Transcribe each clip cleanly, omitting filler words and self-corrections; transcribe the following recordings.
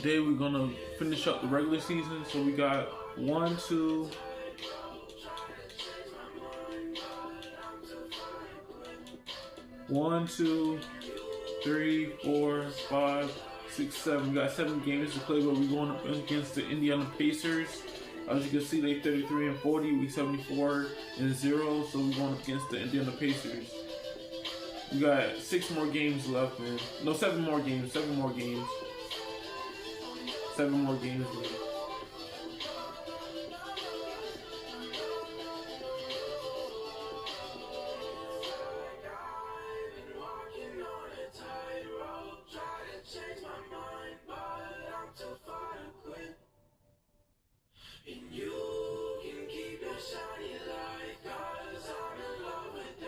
today we're gonna finish up the regular season. So we got 1, 2, 3, 4, 5, 6, 7. We got 7 games to play, but we're going up against the Indiana Pacers. As you can see, they 33-40, we 74-0. So we're going up against the Indiana Pacers. We got 6 more games left, man. No, 7 more games. 7 more games. 7 more games left.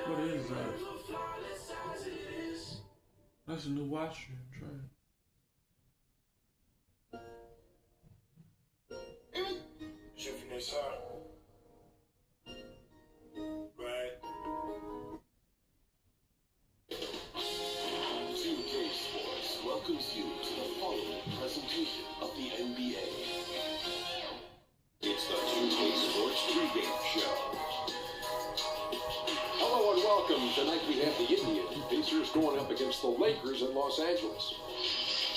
What is that? That's a new watch. Try it. Je finis ça. Right. 2K Sports welcomes you to the following presentation of the NBA. It's the 2K Sports pregame show. Hello and welcome. Tonight we have the Indiana Pacers going up against the Lakers in Los Angeles.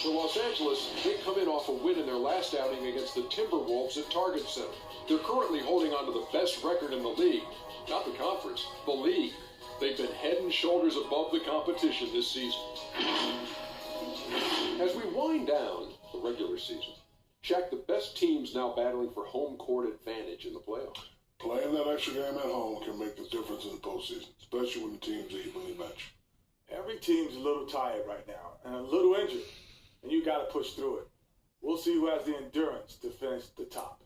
For Los Angeles, they come in off a win in their last outing against the Timberwolves at Target Center. They're currently holding on to the best record in the league. Not the conference, the league. They've been head and shoulders above the competition this season. As we wind down the regular season, Shaq, the best teams now battling for home court advantage in the playoffs. Playing that extra game at home can make the difference in the postseason, especially when the team's evenly matched. Every team's a little tired right now and a little injured, and you got to push through it. We'll see who has the endurance to finish the top.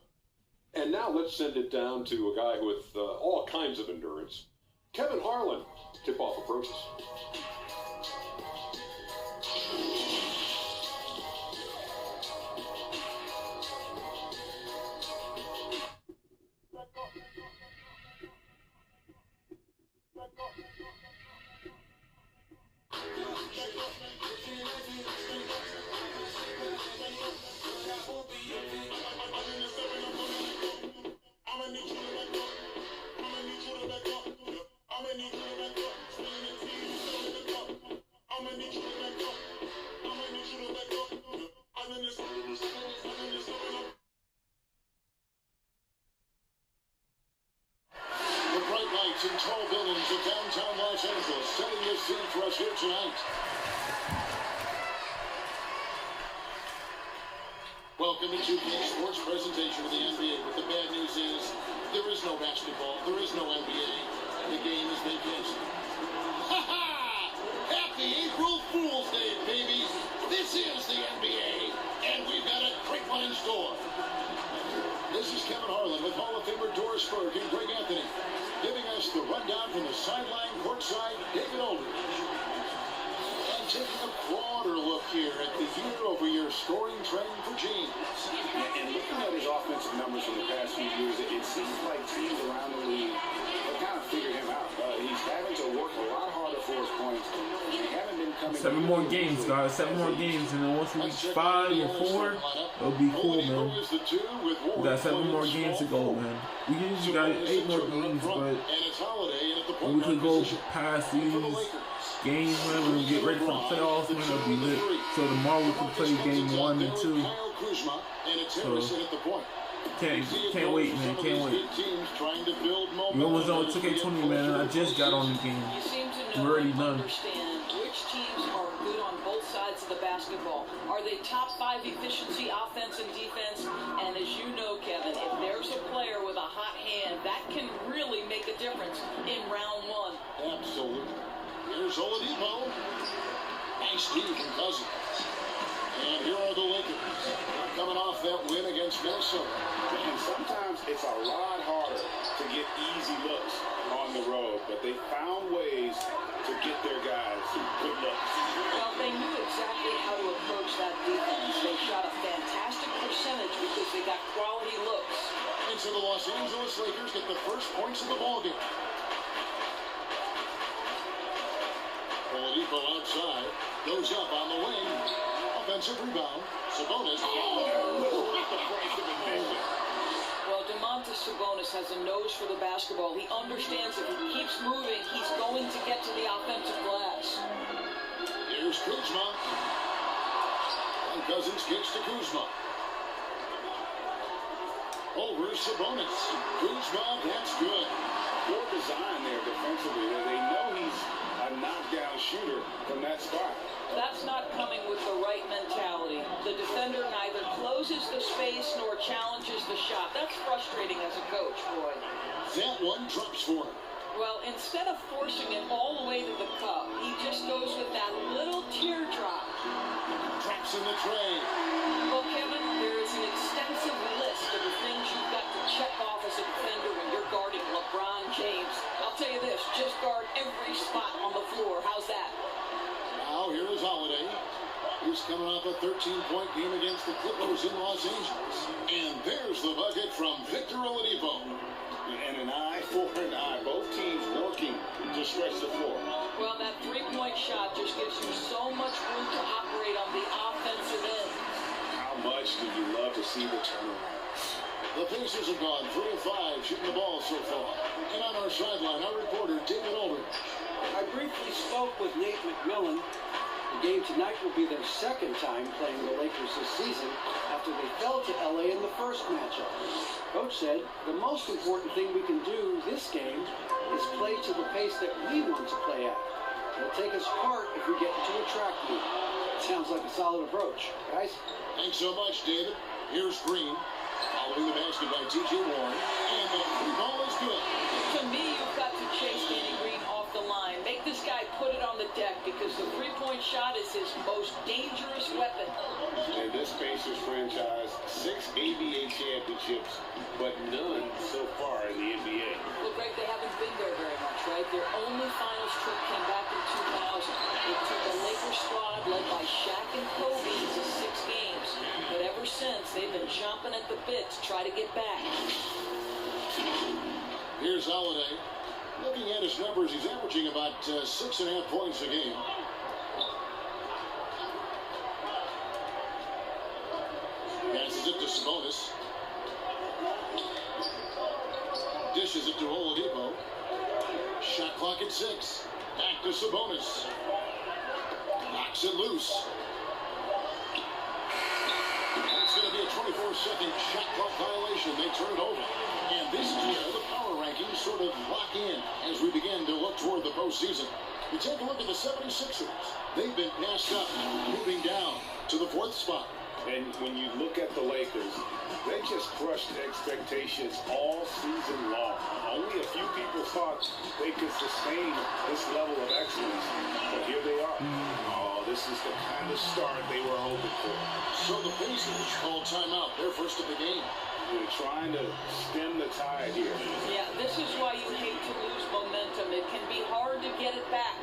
And now let's send it down to a guy with all kinds of endurance. Kevin Harlan, tip-off approaches. And tall buildings of downtown Los Angeles setting the scene for us here tonight. Welcome to 2K Sports presentation of the NBA. But the bad news is there is no basketball, there is no NBA. The game is been canceled. Ha ha! Happy April Fool's Day, baby! This is the NBA, and we've got a great one in store. This is Kevin Harlan with Hall of Famer Doris Burke and Greg Anthony, giving us the rundown from the sideline, courtside, David Aldridge. And taking a broader look here at the year-over-year scoring trend for James. And looking at his offensive numbers from the past few years, it seems like teams around the league have kind of figured him out. He's having to work a lot harder for his points. They haven't been coming. 7 more games, guys. 7 more games, and then once we reach 5 or 4, it'll be cool, man. We got 7 more games to go, man. We usually got 8 more games, but we could go past these games, man. When we get ready for the playoffs, man, it'll be lit. So tomorrow we can play game 1 and 2. So can't wait, man. Can't wait. We almost on 2K20, man. And I just got on the game. I'm already done. Which teams are good on both sides of the basketball? Are they top 5 efficiency, offense and defense? And as you know, Kevin, if there's a player with a hot hand, that can really make a difference in round 1. Absolutely. Here's Oladipo. Nice D from Cousins. And here are the Lakers, coming off that win against Minnesota. And sometimes it's a lot harder to get easy looks on the road, but they found ways to get their guys good looks. Well, they knew exactly how to approach that defense. They shot a fantastic percentage because they got quality looks. And so the Los Angeles Lakers get the first points of the ballgame. Oladipo Oladipo outside. Goes up on the wing. Offensive rebound. Sabonis. Not the price of admission. Well, Domantas Sabonis has a nose for the basketball. He understands if he keeps moving, he's going to get to the offensive glass. Here's Kuzma. And Cousins kicks to Kuzma. Over Sabonis. Kuzma, that's good. Poor design there defensively. They know he's a knockdown shooter from that spot. That's not coming with the right mentality. The defender neither closes the space nor challenges the shot. That's frustrating as a coach, boy. That one drops for him. Well, instead of forcing it all the way to the cup, he just goes with that little teardrop. Drops in the tray. Well, Kevin, there is an extensive list of the things you've got to check off as a defender when you're guarding LeBron James. I'll tell you this, just guard every spot on the floor. How's that? Now here is Holiday. He's coming off a 13-point game against the Clippers in Los Angeles. And there's the bucket from Victor Oladipo. And an eye for an eye. Both teams working to stretch the floor. Well, that three-point shot just gives you so much room to operate on the offensive end. How much do you love to see the turnaround? The Pacers have gone 3 of 5 shooting the ball so far. And on our sideline, our reporter, David Aldridge. I briefly spoke with Nate McMillan. The game tonight will be their second time playing the Lakers this season after they fell to LA in the first matchup. Coach said the most important thing we can do this game is play to the pace that we want to play at. It'll take us apart if we get into a track meet. Sounds like a solid approach, guys. Thanks so much, David. Here's Green. Following the basket by T.J. Warren. And the free ball is good. To me, you've got to chase Danny Green off the line. Make this guy put it on the deck because the three-point shot is his most dangerous weapon. And this Pacers franchise, 6 ABA championships, but none so far in the NBA. Well, Greg, they haven't been there very much, right? Their only finals trip came back in 2000. It took the Lakers squad led by Shaq and Kobe to 6 games. But ever since, they've been chomping at the bit to try to get back. Here's Holiday. Looking at his numbers, he's averaging about 6.5 points a game. Passes it to Sabonis. Dishes it to Oladipo. Shot clock at 6. Back to Sabonis. Knocks it loose. It's going to be a 24-second shot clock violation. They turn it over. And this is where the power rankings sort of lock in as we begin to look toward the postseason. You take a look at the 76ers. They've been passed up, moving down to the 4th spot. And when you look at the Lakers, they just crushed expectations all season long. Only a few people thought they could sustain this level of excellence. But here they are. Oh, this is the kind of start they were hoping for. So the Pacers call timeout. They're first of the game. They're trying to stem the tide here. Yeah, this is why you hate to lose momentum. It can be hard to get it back.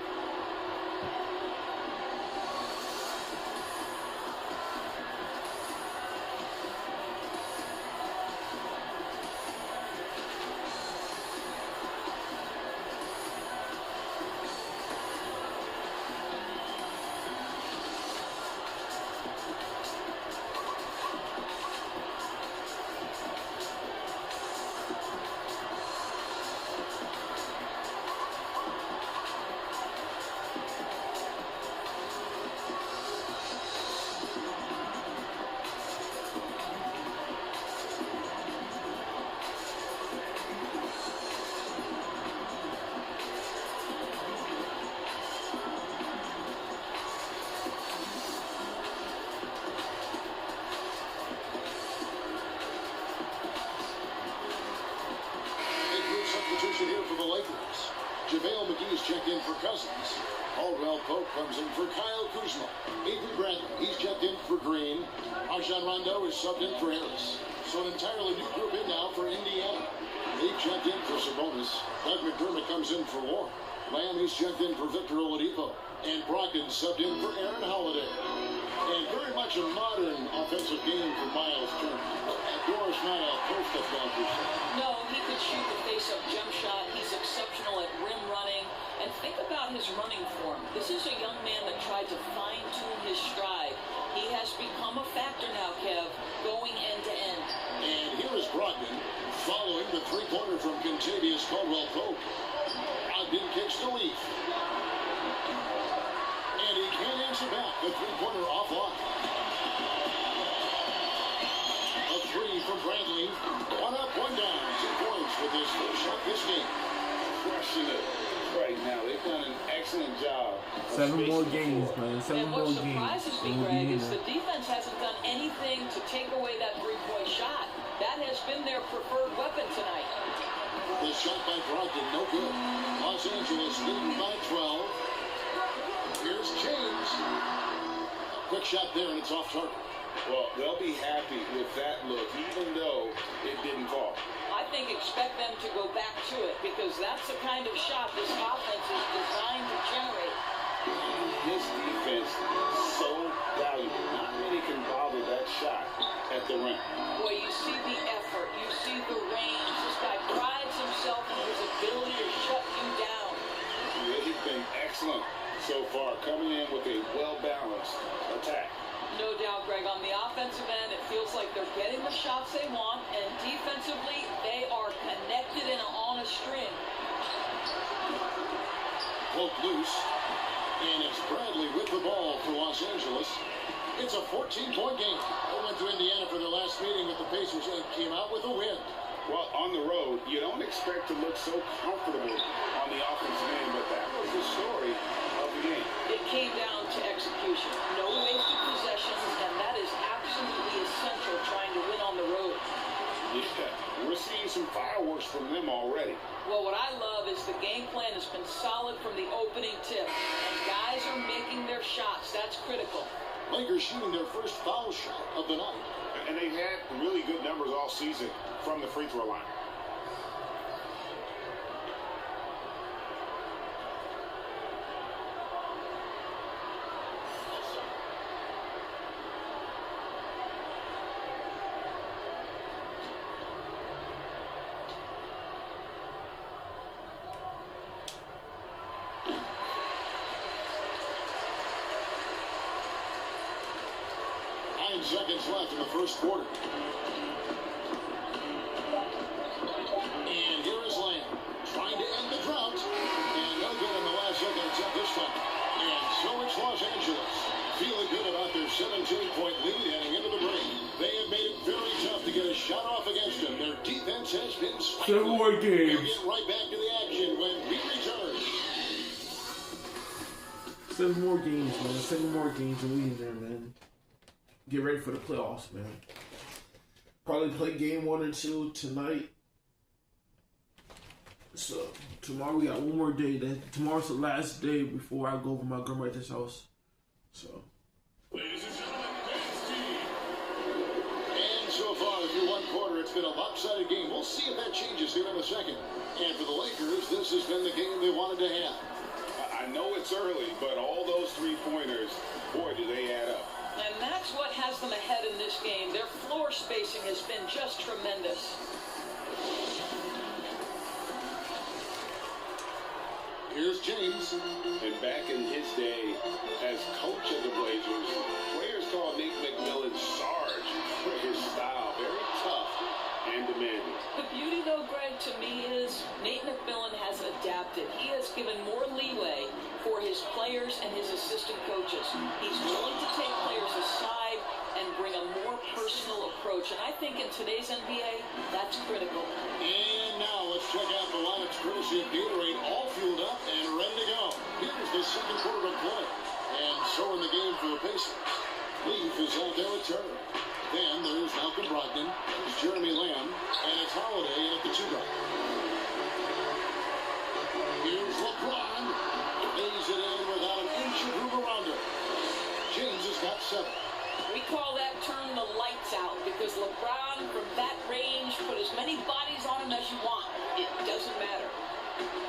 Here for the Lakers. JaVale McGee's checked in for Cousins. Caldwell Pope comes in for Kyle Kuzma. Avery Bradley, he's checked in for Green. Rajon Rondo is subbed in for Harris. So an entirely new group in now for Indiana. They've checked in for Sabonis. Doug McDermott comes in for Warren. Miami's checked in for Victor Oladipo. And Brogdon subbed in for Aaron Holiday. And very much a modern offensive game for Miles Turner. Doris just not a post that's gone through. No, he could shoot the face-up jump shot. He's exceptional at rim running. And think about his running form. This is a young man that tried to fine-tune his stride. He has become a factor now, Kev, going end-to-end. And here is Brogdon following the three-pointer from Kentavious Caldwell-Pope. Brogdon kicks to Leaf. And he can't answer back. The three-pointer offline. A three from Bradley. One up, one down. 2 points with his first shot this game. Crushing it right now. They've done an excellent job. 7 more games, man. 7 And more what games. surprises me, Greg, is the defense hasn't done anything to take away that three-point shot. That has been their preferred weapon tonight. The shot by Brogdon, no good. Los Angeles leading by 12. Here's James. A quick shot there, and it's off target. Well, they'll be happy with that look, even though it didn't fall. I think expect them to go back to it because that's the kind of shot this offense is designed to generate. This defense is so valuable. Not many can bother that shot at the rim. Boy, you see the effort, you see the range. This guy prides himself on his ability to shut you down. They've been excellent so far, coming in with a well-balanced attack. No doubt, Greg. On the offensive end, it feels like they're getting the shots they want, and defensively, they are connected and on a string. Poke loose, and it's Bradley with the ball for Los Angeles. It's a 14-point game. They went to Indiana for their last meeting with the Pacers and came out with a win. Well, on the road, you don't expect to look so comfortable on the offensive end, but that was the story of the game. It came down to execution. No wasted possessions, and that is absolutely essential trying to win on the road. Yeah, we're seeing some fireworks from them already. Well, what I love is the game plan has been solid from the opening tip, and guys are making their shots. That's critical. Lakers shooting their first foul shot of the night. And they've had really good numbers all season from the free throw line. Seconds left in the first quarter. And here is Lamb trying to end the drought. And no good in the last second attempt this time. And so it's Los Angeles feeling good about their 17-point lead heading into the break. They have made it very tough to get a shot off against them. Their defense has been spiked. 7 more games. We'll get right back to the action when we return. 7 more games, man. 7 more games and we in there, man. Get ready for the playoffs, man. Probably play game 1 and 2 tonight. So tomorrow we got one more day. Tomorrow's the last day before I go over my grandmother's house. So. Ladies and gentlemen, and so far through one quarter, it's been a lopsided game. We'll see if that changes here in a second. And for the Lakers, this has been the game they wanted to have. I know it's early, but all those three-pointers, boy, do they add up. And that's what has them ahead in this game. Their floor spacing has been just tremendous. Here's James. And back in his day as coach of the Blazers, players called Nate McMillan Sarge for his style. Very tough and demanding. The beauty, though, Greg, to me is Nate McMillan has adapted. He has given more leeway for his players and his assistant coaches. He's willing to take players aside and bring a more personal approach. And I think in today's NBA, that's critical. And now let's check out the lineups courtesy of Gatorade, all fueled up and ready to go. Here's the second quarter of play. And so in the game for the Pacers. Leaf is out there with Turner. Then there's Malcolm Brogdon, there's Jeremy Lamb, and it's Holiday at the 2-guard. Here's LeBron. Lays it in without an inch of room around him. James has got 7. We call that turn the lights out because LeBron, from that range, put as many bodies on him as you want. It doesn't matter.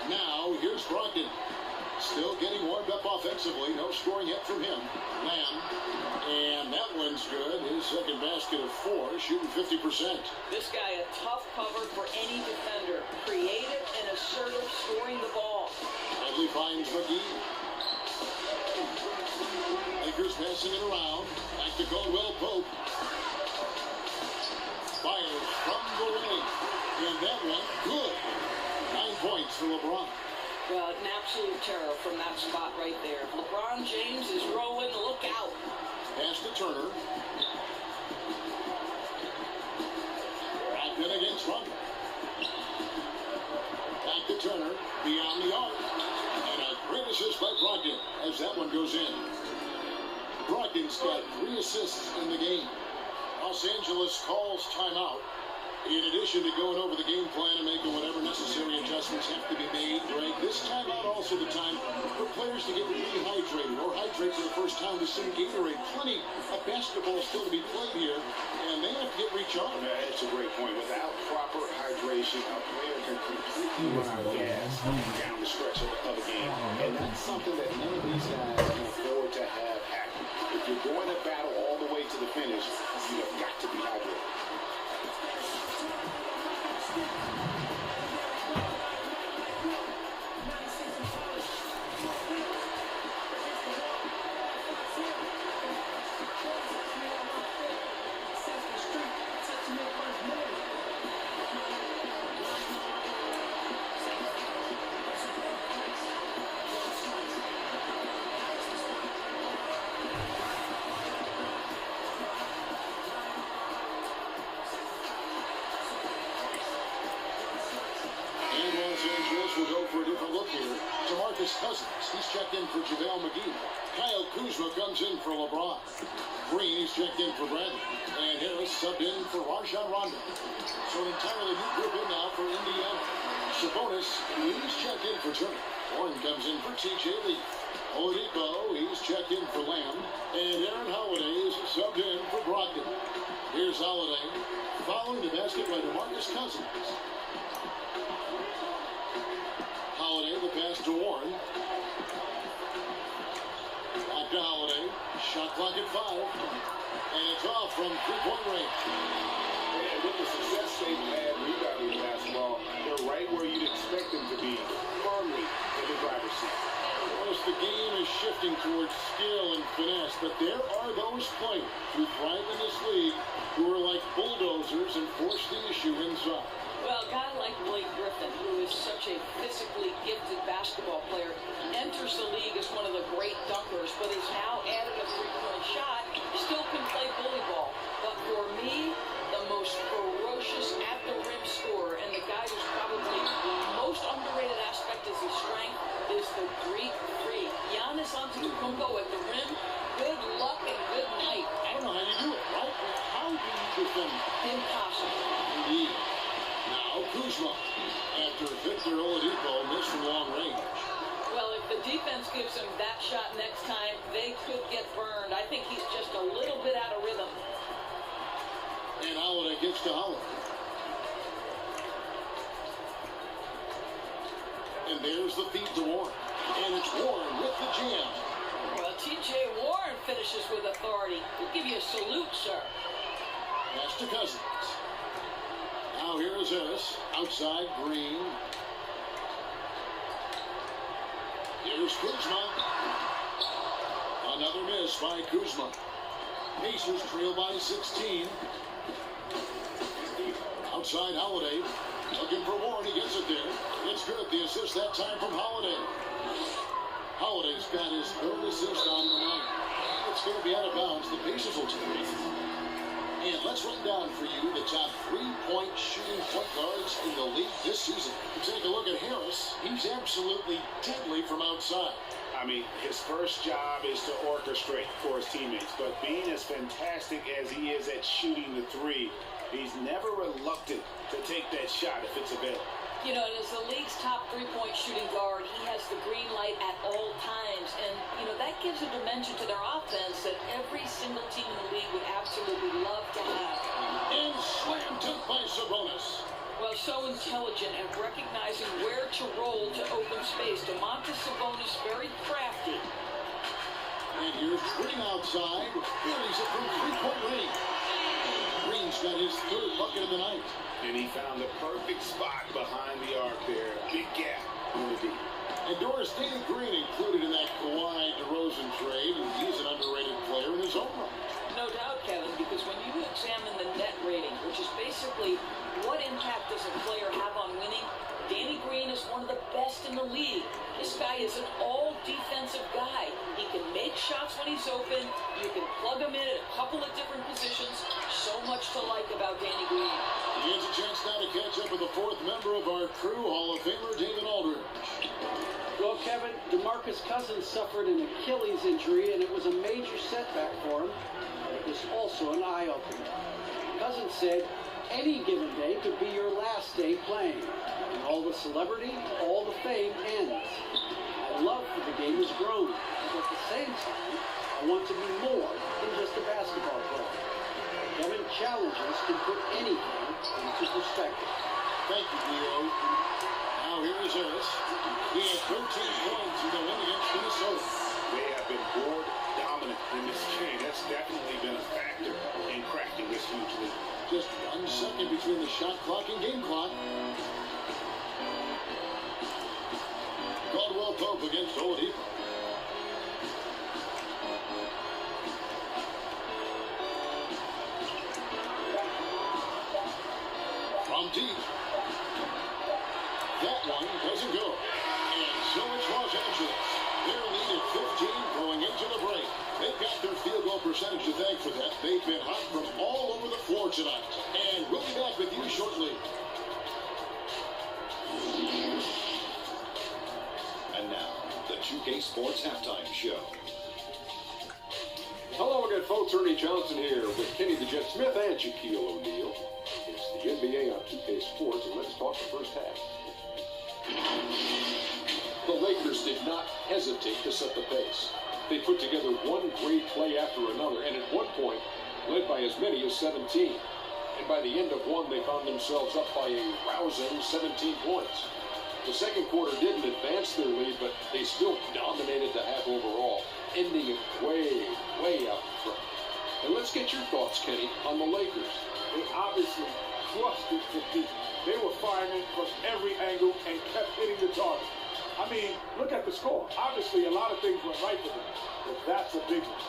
Now, here's Brogdon. still getting warmed up offensively. No scoring yet from him. Lamb. And that one's good. His second basket of 4, shooting 50%. This guy a tough cover for any defender. Creative and assertive, scoring the ball. Bradley finds McGee. Lakers passing it around. Back to Caldwell Pope. Fires from the lane. And that one, good. 9 points for LeBron. Well, an absolute terror from that spot right there. LeBron James is rolling. Look out. Pass to Turner. Back in against Rondo. Back to Turner. Beyond the arc. And a great assist by Brogdon as that one goes in. Brogdon's got 3 assists in the game. Los Angeles calls timeout. In addition to going over the game plan and making whatever necessary adjustments have to be made, Greg, this timeout also the time for players to get rehydrated or hydrate for the first time with some Gatorade. Plenty of basketball still to be played here, and they have to get recharged. That's a great point. Without proper hydration, a player can completely run out of gas down the stretch of a game. And that's something that none of these guys can afford to have happen. If you're going to battle all the way to the finish, you have got to be hydrated. Cousins, he's checked in for JaVale McGee. Kyle Kuzma comes in for LeBron. Green, he's checked in for Bradley. And Harris subbed in for Rajon Rondo. So an entirely new group in now for Indiana. Sabonis, he's checked in for Turner. Warren comes in for TJ Lee. Oladipo, he's checked in for Lamb. And Aaron Holiday is subbed in for Brogdon. Here's Holiday, following the basket by DeMarcus Cousins. Holiday, the pass to Warren. Back to Holiday. Shot clock at 5. And it's off from 3-point range. And with the success they've had rebounding basketball, they're right where you'd expect them to be, firmly in the driver's seat. Notice the game is shifting towards skill and finesse, but there are those players who thrive in this league who are like bulldozers and force the issue inside. Well, a guy like Blake Griffin, who is such a physically gifted basketball player, enters the league as one of the great dunkers, but has now added a three-point shot, still can play bully ball. But for me, the most ferocious at-the-rim scorer, and the guy who's probably the most underrated aspect is his strength, is the Greek freak. Giannis Antetokounmpo at the rim, good luck and good night. I don't know how you do it, right? How do you defend? Impossible. Indeed. Now Kuzma, after Victor Oladipo missed from long range. Well, if the defense gives him that shot next time, they could get burned. I think he's just a little bit out of rhythm. And Holiday gets to Holiday. And there's the feed to Warren. And it's Warren with the jam. Well, T.J. Warren finishes with authority. We'll give you a salute, sir. Pass to Cousins. Now here is Harris. Outside, Green. Here's Kuzma. Another miss by Kuzma. Pacers trail by 16. Outside, Holiday. Looking for Warren. He gets it there. It's good. The assist that time from Holiday. Holiday's got his third assist on the night. It's going to be out of bounds. The Pacers will take it. And let's run down for you the top 3-point shooting point guards in the league this season. Take a look at Harris. He's absolutely deadly from outside. I mean, his first job is to orchestrate for his teammates, but being as fantastic as he is at shooting the three, he's never reluctant to take that shot if it's available. You know, and as the league's top 3-point shooting guard, he has the green light at all times. And, you know, that gives a dimension to their offense that every single team in the league would absolutely love to have. And slam dunk by Sabonis. Well, so intelligent at recognizing where to roll to open space. Domantas Sabonis, very crafty. And here's Green outside. Buries it from three-point range. Green's got his third bucket of the night. And he found the perfect spot behind the arc there. Big gap in the deep. And Doris, Danny Green included in that Kawhi DeRozan trade, and he's an underrated player in his own right. No doubt, Kevin, because when you examine the net rating, which is basically what impact does a player have on winning, Danny Green is one of the best in the league. This guy is an all-defensive guy. He can make shots when he's open. You can plug him in at a couple of different positions. So much to like about Danny Green. He has a chance now to catch up with the fourth member of our crew, Hall of Famer David Aldridge. Well, Kevin, DeMarcus Cousins suffered an Achilles injury, and it was a major setback for him. But it was also an eye-opener. Cousins said, any given day could be your last day playing. And all the celebrity, all the fame ends. My love for the game has grown, but at the same time, I want to be more than just a basketball player. Kevin, challenges can put anything into perspective. Thank you, Leo. Now here is Harris. He had 13 points in the win against Minnesota. They have been board dominant in this game. That's definitely been a factor in cracking this huge lead. Just 1 second between the shot clock and game clock. Caldwell Pope against Oladipo. From deep. That one doesn't go. And so it's Los Angeles. Their lead at 15 going into the break. They've got their field goal percentage to thank for that. They've been hot from all over the floor tonight. And we'll be back with you shortly. And now, the 2K Sports Halftime Show. Hello again, folks. Ernie Johnson here with Kenny the Jet Smith and Shaquille O'Neal. It's the NBA on 2K Sports, and let's talk the first half. The Lakers did not hesitate to set the pace. They put together one great play after another, and at one point, led by as many as 17. And by the end of one, they found themselves up by a rousing 17 points. The second quarter didn't advance their lead, but they still dominated the half overall, ending it way, way out in front. And let's get your thoughts, Kenny, on the Lakers. They obviously crushed it for deep. They were firing it from every angle and kept hitting the target. I mean, look at the score. Obviously, a lot of things went right for them, but that's a big one.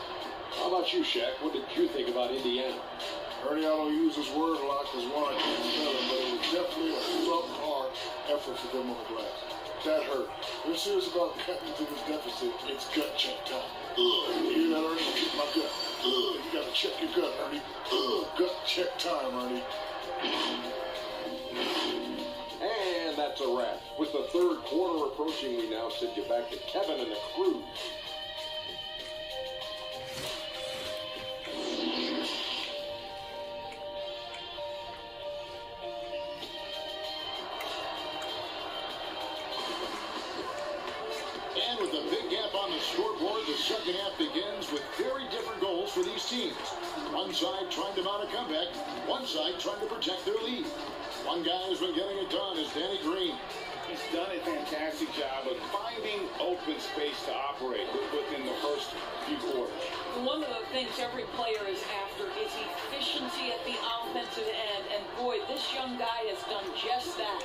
How about you, Shaq? What did you think about Indiana? Ernie, I don't use this word a lot because one, I can't spell it, but it was definitely a subpar effort for them on the glass. That hurt. They're serious about cutting to this deficit. It's gut check time. You hear that, Ernie? My gut. You got to check your gut, Ernie. Gut check time, Ernie. And that's a wrap. With the third quarter approaching, we now send you back to Kevin and the crew. And with a big gap on the scoreboard, the second half begins with very different goals for these teams. One side trying to mount a comeback, one side trying to protect their lead. One guy who's been getting it done is Danny Green. He's done a fantastic job of finding open space to operate within the first few quarters. One of the things every player is after is efficiency at the offensive end. And boy, this young guy has done just that.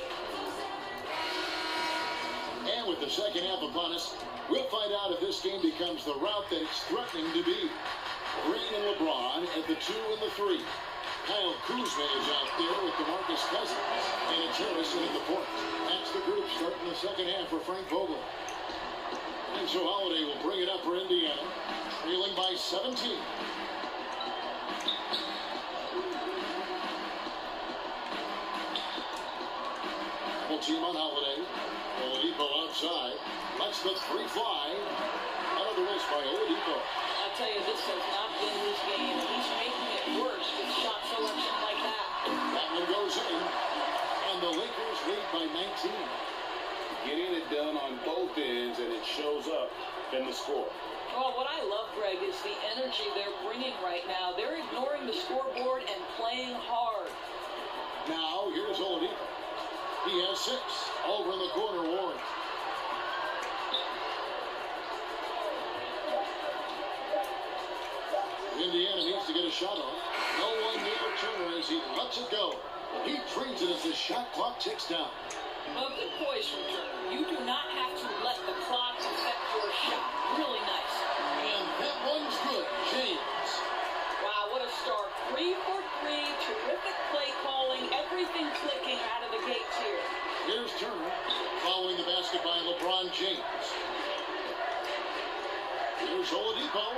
And with the second half upon us, we'll find out if this game becomes the route that it's threatening to be. Green and LeBron at the 2 and the 3. Kyle Kuzma is out there with DeMarcus Cousins, and it's Harrison at the point. That's the group starting the second half for Frank Vogel. And so Holiday will bring it up for Indiana, trailing by 17. Full team on Holiday. Oladipo outside. Lets the three fly. Out of the wrist by Oladipo. I'll tell you, this has not been his game. He's making it worse with shot selection like that. That one goes in. And the Lakers lead by 19. Getting it done on both ends, and it shows up in the score. Well, what I love, Greg, is the energy they're bringing right now. They're ignoring the scoreboard and playing hard. Now, here's Oladipo. He has 6. Over in the corner, Warren. Indiana needs to get a shot on. No one near Turner as he lets it go. He drains it as the shot clock ticks down. Well, good poise from Turner. You do not have to let the clock affect your shot. Really nice. And that one's good. James. Wow, what a start. 3 for 3. Terrific play calling. Everything clicking out of the gates here. Here's Turner following the basket by LeBron James. Here's Oladipo.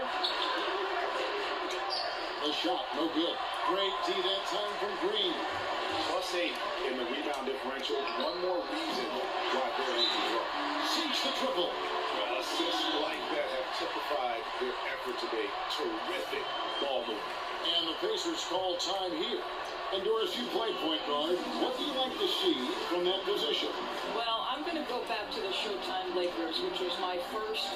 The shot, no good. Great D that time from Green. +8 in the rebound differential. One more reason why they're in control. Sinks the triple. Well, assists like that have typified their effort today. Terrific ball movement. And the Pacers call time here. And Doris, you play point guard. What do you like to see from that position? Well, I'm going to go back to the Showtime Lakers, which was my first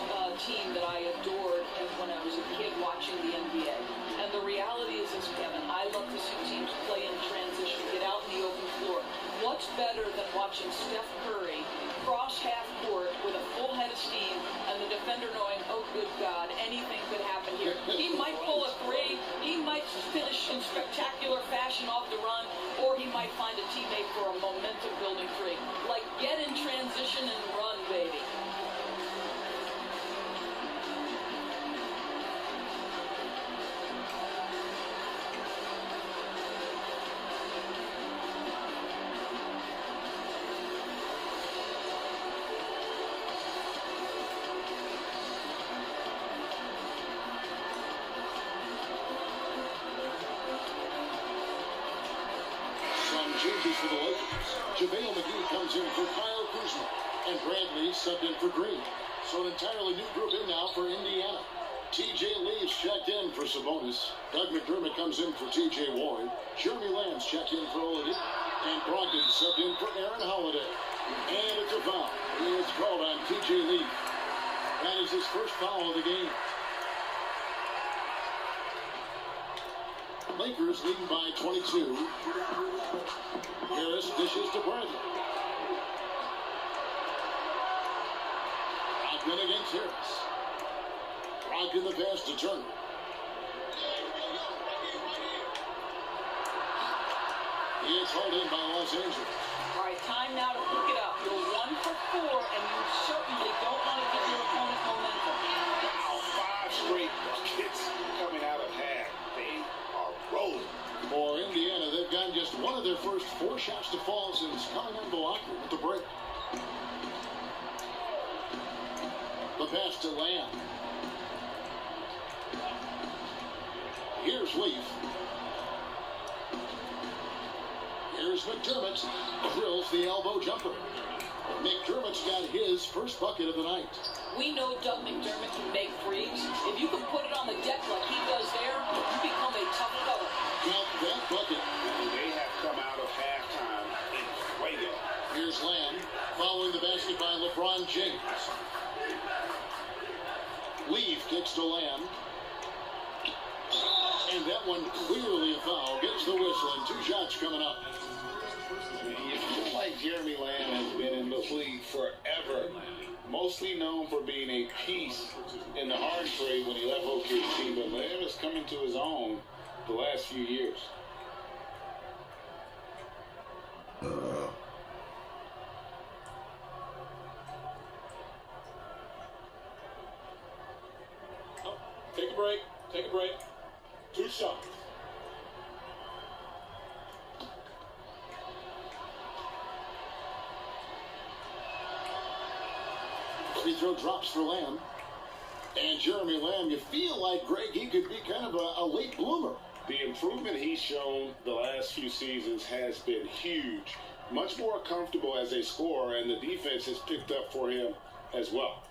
team that I adored when I was a kid watching the NBA. And the reality is this, Kevin, I love to see teams play in transition, get out in the open floor. What's better than watching Steph Curry cross half court with a full head of steam and the defender knowing, oh, good God, anything could happen here. He might pull a 3, he might finish in spectacular fashion off the run, or he might find a teammate for a momentum-building 3. Like, get in transition and run, baby. Changes for the Lakers. JaVale McGee comes in for Kyle Kuzma. And Bradley subbed in for Green. So an entirely new group in now for Indiana. TJ Lee's checked in for Sabonis. Doug McDermott comes in for TJ Warren. Jeremy Lamb's checked in for Oladipo. And Brogdon subbed in for Aaron Holiday. And it's a foul. It's called on TJ Lee. That is his first foul of the game. Lakers leading by 22. Harris dishes to Bradley. Brogdon against Harris. Brogdon the pass to Turner. It's hauled in by Los Angeles. All right, time now to pick it up. You're 1 for 4, and you certainly don't want to give your opponent momentum. Wow, 5 straight buckets coming out of half. They are rolling. For Indiana, they've gotten just one of their first 4 shots to fall since coming out of the locker room at the break. The pass to Lamb. Here's Leaf. Here's McDermott. Drills the elbow jumper. McDermott's got his first bucket of the night. We know Doug McDermott can make threes. If you can put it on the deck like he does there, you become a tough cover. Count that bucket. And they have come out of halftime in fuego. Here's Lamb following the basket by LeBron James. Leaf kicks to Lamb. And that one clearly a foul. Gets the whistle and 2 shots coming up. You feel like Jeremy Lamb has been in the league forever. Mostly known for being a piece in the Harden trade when he left OKC, but Lamb is coming to his own the last few years. Take a break. Take a break. 2 shots. Free throw drops for Lamb. And Jeremy Lamb, you feel like, Greg, he could be kind of a late bloomer. The improvement he's shown the last few seasons has been huge. Much more comfortable as a scorer, and the defense has picked up for him as well.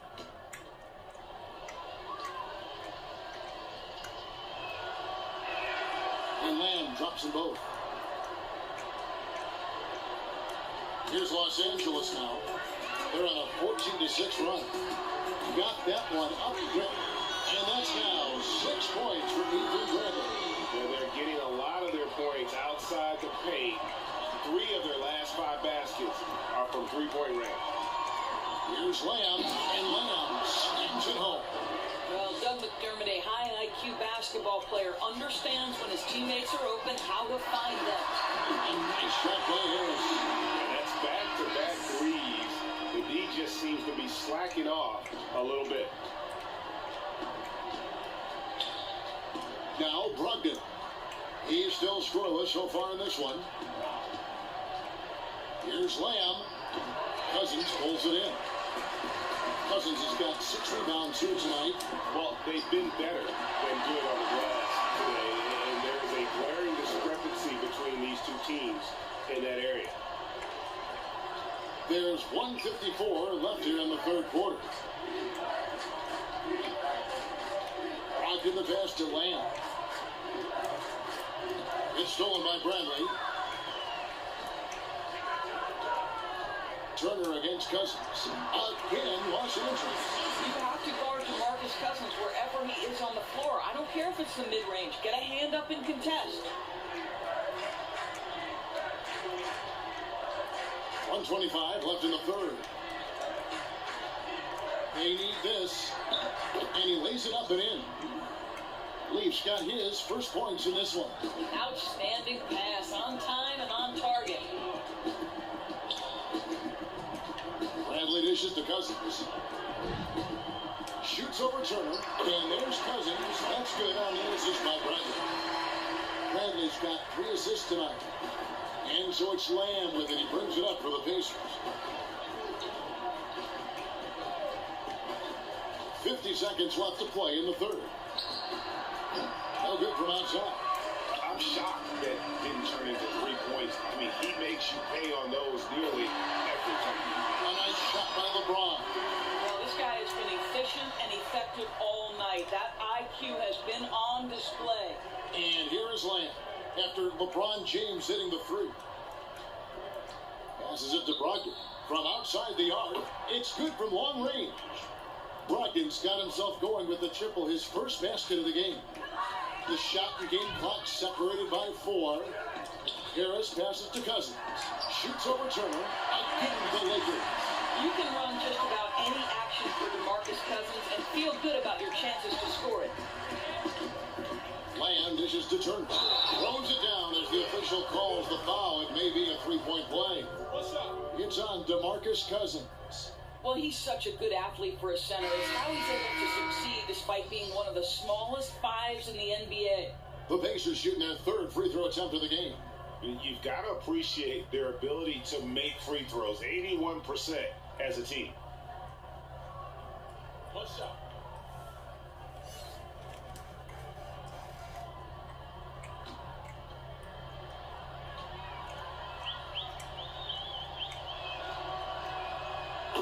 And Lamb drops them both. Here's Los Angeles now. They're on a 14-6 run. Got that one up, and that's now 6 points for Avery Bradley. Well, they're getting a lot of their points outside the paint 3 of their last 5 baskets are from three-point range. Here's Lamb, and Lamb slams it home. Well, Doug McDermott, a high IQ basketball player, understands when his teammates are open how to find them. A nice shot by Harris. And that's back-to-back threes. The D just seems to be slacking off a little bit. Now Brogdon. He's still scoreless so far in this one. Here's Lamb. Cousins pulls it in. Cousins has got 6 rebounds here tonight. Well, they've been better than good on the glass today, and there is a glaring discrepancy between these two teams in that area. There's 1:54 left here in the third quarter. Brogdon the pass to Lamb. It's stolen by Bradley. Turner against Cousins. Again, Los Angeles. You have to guard DeMarcus Cousins wherever he is on the floor. I don't care if it's the mid-range. Get a hand up and contest. 1:25 left in the third. They need this. And he lays it up and in. Leafs got his first points in this one. Outstanding pass, on time and on target. Bradley dishes to Cousins. Shoots over Turner. And there's Cousins. That's good on the assist by Bradley. Bradley's got 3 assists tonight. And so it's Lamb with it. He brings it up for the Pacers. 50 seconds left to play in the third. No good from outside. I'm shocked that didn't turn into 3 points. I mean, he makes you pay on those nearly every time. A nice shot by LeBron. Well, this guy has been efficient and effective all night. That IQ has been on display. And here is Lamb after LeBron James hitting the 3. Passes it to Brogdon from outside the arc. It's good from long range. Brogdon's got himself going with the triple, his first basket of the game. The shot and game clock separated by 4. Harris passes to Cousins. Shoots over Turner. Again the Lakers. You can run just about any action for DeMarcus Cousins and feel good about your chances to score it. Lamb dishes to Turner. Throws it down as the official calls the foul. It may be a 3-point play. It's on DeMarcus Cousins. Well, he's such a good athlete for a center. It's how he's able to succeed despite being one of the smallest 5s in the NBA. The Pacers shooting their 3rd free throw attempt of the game. You've got to appreciate their ability to make free throws. 81% as a team. What's up?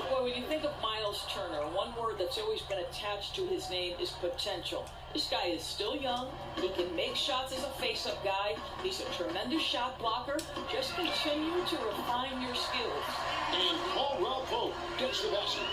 Boy, when you think of Miles Turner, one word that's always been attached to his name is potential. This guy is still young. He can make shots as a face-up guy. He's a tremendous shot blocker. Just continue to refine your skills. And Caldwell Pope gets the basket.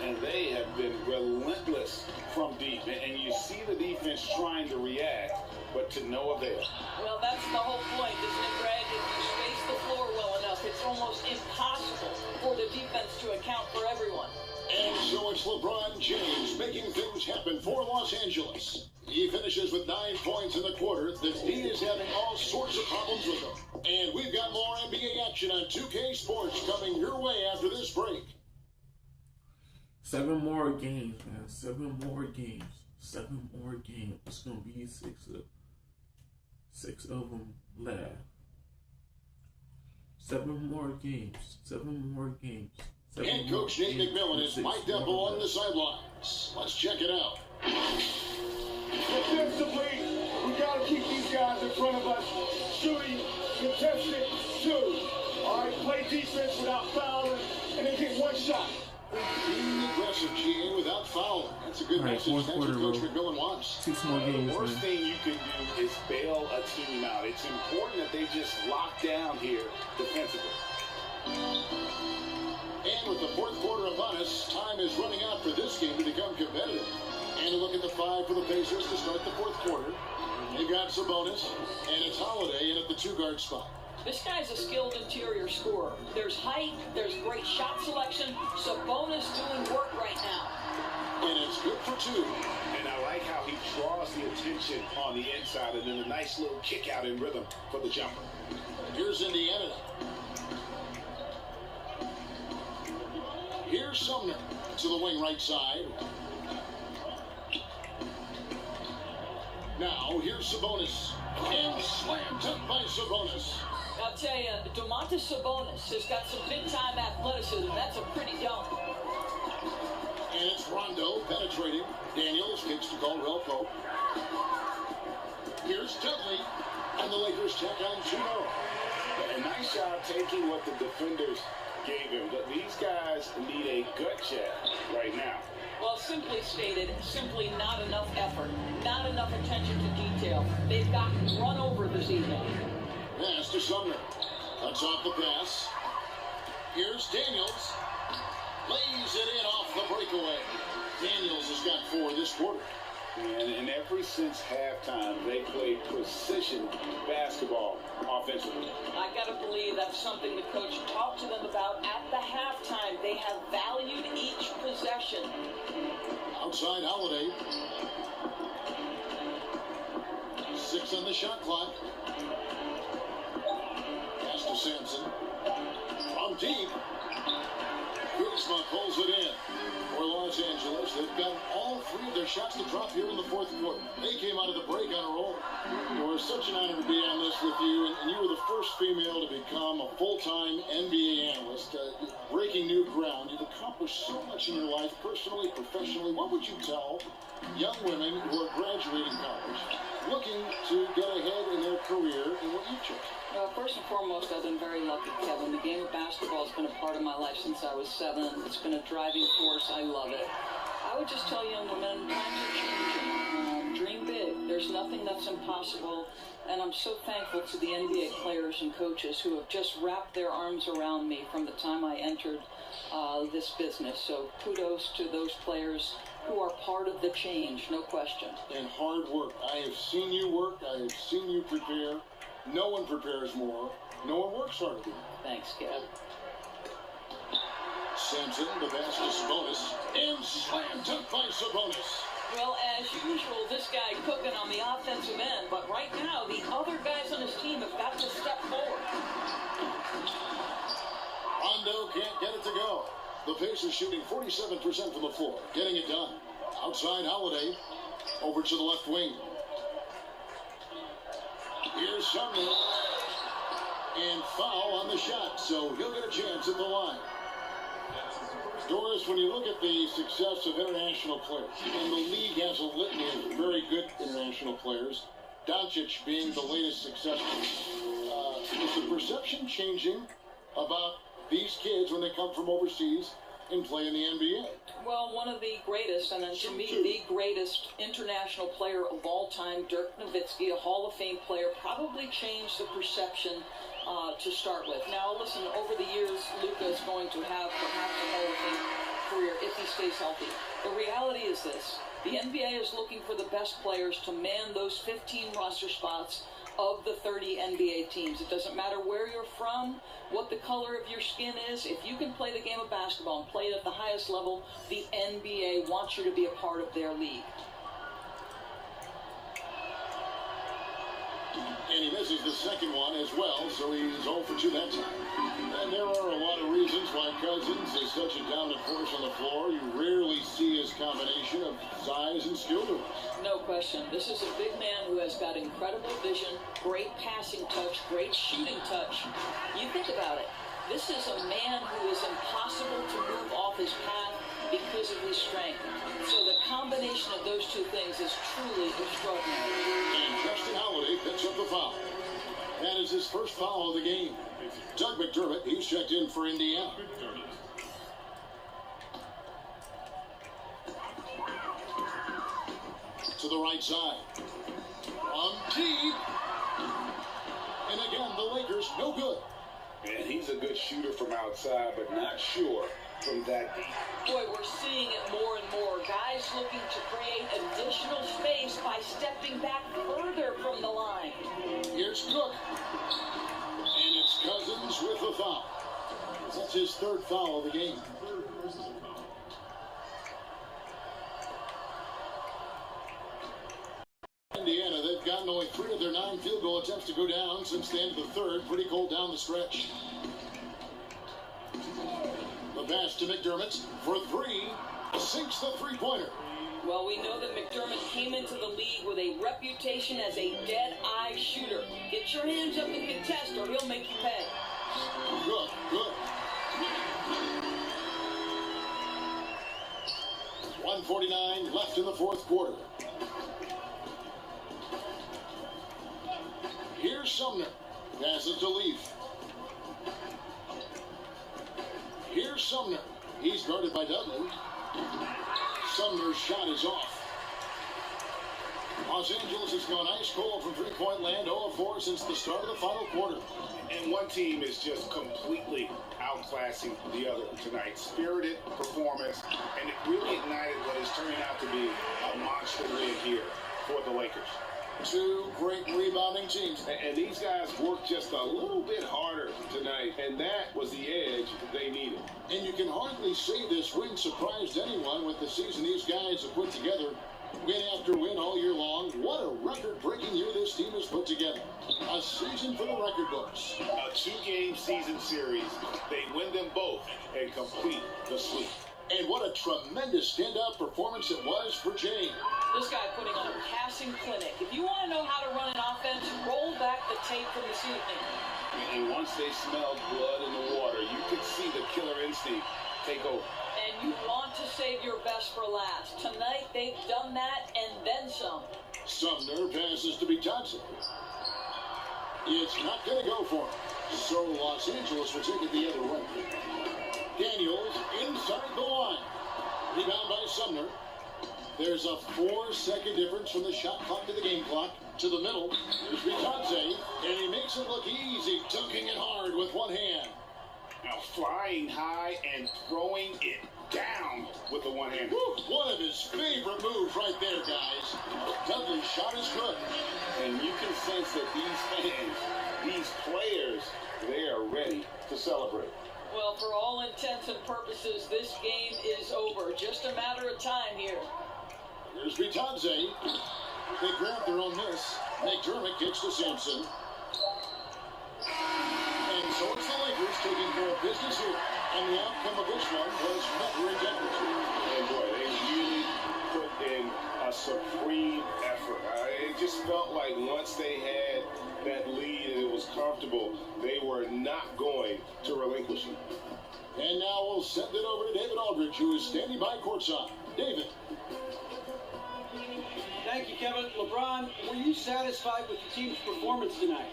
And they have been relentless from deep. And you see the defense trying to react, but to no avail. Well, that's the whole point, isn't it, Greg? If you space the floor well enough, it's almost impossible for the defense to account for everyone. And so it's LeBron James making things happen for Los Angeles. He finishes with 9 points in the quarter. The D is having all sorts of problems with him. And we've got more NBA action on 2K Sports coming your way after this break. 7 more games, man. 7 more games. 7 more games. It's gonna be six of them left. 7 more games. 7 more games. Head coach Nate McMillan is mic'd up along the sidelines. Let's check it out. Defensively, we got to keep these guys in front of us shooting contested 2. All right, play defense without fouling, and then get 1 shot. Being aggressive, GA, without fouling. That's a good message. That's what Coach McMillan wants. 6 more games, The worst man. thing you can do is bail a team out. It's important that they just lock down here defensively. And with the 4th quarter upon us, time is running out for this game to become competitive. And a look at the 5 for the Pacers to start the 4th quarter. They've got Sabonis, and it's Holiday in at the 2-guard spot. This guy's a skilled interior scorer. There's height, there's great shot selection. Sabonis doing work right now. And it's good for two. And I like how he draws the attention on the inside and then a nice little kick out in rhythm for the jumper. Here's Indiana. Here's Sumner to the wing right side. Now, here's Sabonis. And slam dunk by Sabonis. I'll tell you, Domantas Sabonis has got some big-time athleticism. That's a pretty dunk. And it's Rondo penetrating. Daniels kicks to Caldwell Pope. Here's Dudley. And the Lakers check on 2-0. A nice job taking what the defenders gave him. But these guys need a gut check right now. Well, simply stated, simply not enough effort, not enough attention to detail. They've gotten run over this evening. Pass to Sumner. Cuts off the pass. Here's Daniels. Lays it in off the breakaway. Daniels has got 4 this quarter. And ever since halftime, they played precision basketball offensively. I got to believe that's something the coach talked to them about at the halftime. They have valued each possession. Outside Holiday. 6 on the shot clock. Pass to Sampson. From deep. Kuzma pulls it in for Los Angeles. They've got all 3 of their shots to drop here in the 4th quarter. They came out of the break on a roll. It was such an honor to be on this with you, and you were the first female to become a full-time NBA analyst, breaking new ground. You've accomplished so much in your life, personally, professionally. What would you tell young women who are graduating college, looking to get ahead in their career in what you chose? First and foremost, I've been very lucky, Kevin. The game of basketball has been a part of my life since I was 7. It's been a driving force. I love it. I would just tell young women, times are changing. Dream big. There's nothing that's impossible. And I'm so thankful to the NBA players and coaches who have just wrapped their arms around me from the time I entered this business. So kudos to those players who are part of the change, no question. And hard work. I have seen you work. I have seen you prepare. No one prepares more. No one works harder. Thanks, Kev. Sampson, the pass to Sabonis. And slam dunk by Sabonis. Well, as usual, this guy cooking on the offensive end. But right now, the other guys on his team have got to step forward. Rondo can't get it to go. The Pacers shooting 47% from the floor. Getting it done. Outside Holiday. Over to the left wing. Here's Sumner. And foul on the shot, so he'll get a chance at the line. Doris, when you look at the success of international players, and the league has a litany of very good international players, Doncic being the latest successful, is the perception changing about these kids when they come from overseas and play in the NBA? Well, one of the greatest, and then to me, the greatest international player of all time, Dirk Nowitzki, a Hall of Fame player, probably changed the perception to start with. Now, listen, over the years, Luka is going to have perhaps a Hall of Fame career if he stays healthy. The reality is this. The NBA is looking for the best players to man those 15 roster spots of the 30 NBA teams. It doesn't matter where you're from, what the color of your skin is. If you can play the game of basketball and play it at the highest level, the NBA wants you to be a part of their league. And he misses the second one as well, so he's 0 for 2 that time. And there are a lot of reasons why Cousins is such a dominant force on the floor. You rarely see his combination of size and skill to us. No question. This is a big man who has got incredible vision, great passing touch, great shooting touch. You think about it. This is a man who is impossible to move off his path because of his strength. So the combination of those two things is truly extraordinary. And Justin Holiday picks up the foul. That is his first foul of the game. Doug McDermott, he's checked in for Indiana. To the right side. From deep. And again, the Lakers, no good. And he's a good shooter from outside, but not sure from that deep. Boy, we're seeing it more and more. Guys looking to create additional space by stepping back further from the line. Here's Cook. And foul. That's his third foul of the game. Indiana, they've gotten only 3 of their 9 field goal attempts to go down since the end of the third. Pretty cold down the stretch. The pass to McDermott for 3. Sinks the three-pointer. Well, we know that McDermott came into the league with a reputation as a dead-eye shooter. Get your hands up and contest or he'll make you pay. Good, good. 1:49 left in the fourth quarter. Here's Sumner. Passes to Leaf. Here's Sumner. He's guarded by Dudley. Sumner's shot is off. Los Angeles has gone ice cold from three-point land, 0 of 4 since the start of the final quarter. And one team is just completely outclassing the other tonight. Spirited performance, and it really ignited what is turning out to be a monster win here for the Lakers. 2 great rebounding teams. And these guys worked just a little bit harder tonight, and that was the edge they needed. And you can hardly say this win surprised anyone with the season these guys have put together. Win after win all year long. What a record-breaking year this team has put together. A season for the record books. A 2-game season series. They win them both and complete the sweep. And what a tremendous standout performance it was for Jay. This guy putting on a passing clinic. If you want to know how to run an offense, roll back the tape from this evening. And once they smelled blood in the water, you could see the killer instinct take over. And you want to save your best for last. Tonight, they've done that and then some. Sumner passes to Bitadze. It's not going to go for him. So Los Angeles will take it the other way. Daniels inside the line. Rebound by Sumner. There's a 4-second difference from the shot clock to the game clock. To the middle. There's Bitadze. And he makes it look easy, dunking it hard with one hand. Now flying high and throwing it down with the one hand. One of his favorite moves right there, guys. Dudley's shot is good. And you can sense that these fans, these players, they are ready to celebrate. Well, for all intents and purposes, this game is over. Just a matter of time here. Here's Bitadze. They grab their own miss. McDermott gets to Sampson. And so it's the Lakers taking care of business here. And the outcome of this one was never in jeopardy. And boy, they really put in a supreme effort. It just felt like once they had that lead and it was comfortable, they were not going to relinquish it. And now we'll send it over to David Aldridge, who is standing by courtside. David. Thank you, Kevin. LeBron, were you satisfied with the team's performance tonight?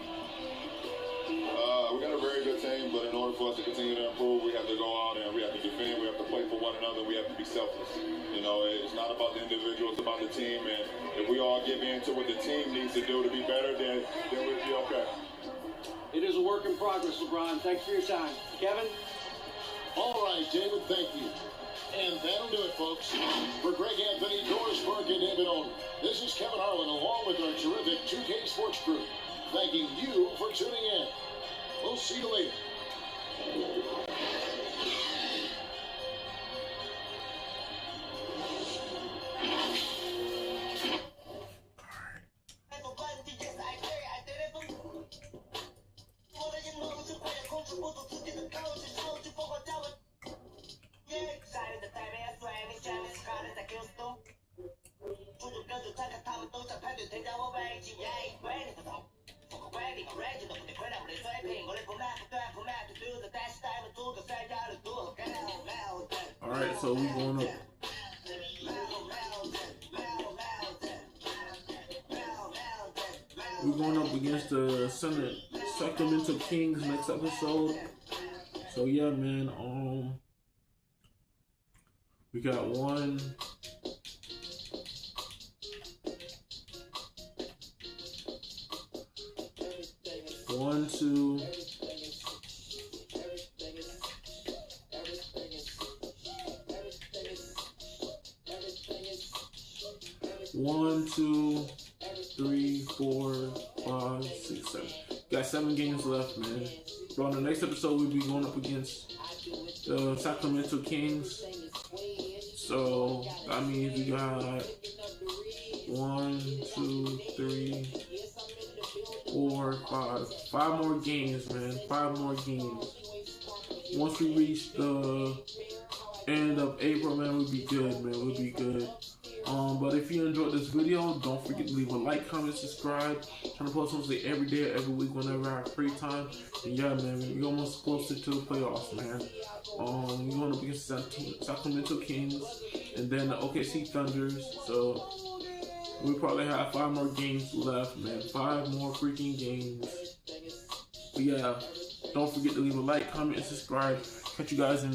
We got a very good team, but in order for us to continue to improve, we have to go out and we have to defend, we have to play for one another, we have to be selfless. You know, it's not about the individual, it's about the team, and if we all give in to what the team needs to do to be better, then we'll be okay. It is a work in progress, LeBron. Thanks for your time. Kevin? All right, David, thank you. And that'll do it, folks. For Greg Anthony, Doris Burke, and David Olin, this is Kevin Harlan along with our terrific 2K Sports crew, thanking you for tuning in. We'll see you later. Alright, so we going up. We're going up against the Sacramento Kings next episode. So yeah, man, we got 1, 2, 1, 2, 3, 4, 5, 6, 7. Got 7 games left, man. But on the next episode, we'll be going up against the Sacramento Kings. So that means we got 1, 2, 3, 4, 5 more games, man. 5 more games. Once we reach the end of April, man, we'll be good, man. We'll be good. But if you enjoyed this video, don't forget to leave a like, comment, subscribe. I'm trying to post something every day, every week, whenever I have free time. And yeah, man, we're almost closer to the playoffs, man. We're going up against Sacramento Kings and then the OKC Thunders. So we probably have 5 more games left, man. 5 more freaking games. But yeah, don't forget to leave a like, comment, and subscribe. Catch you guys in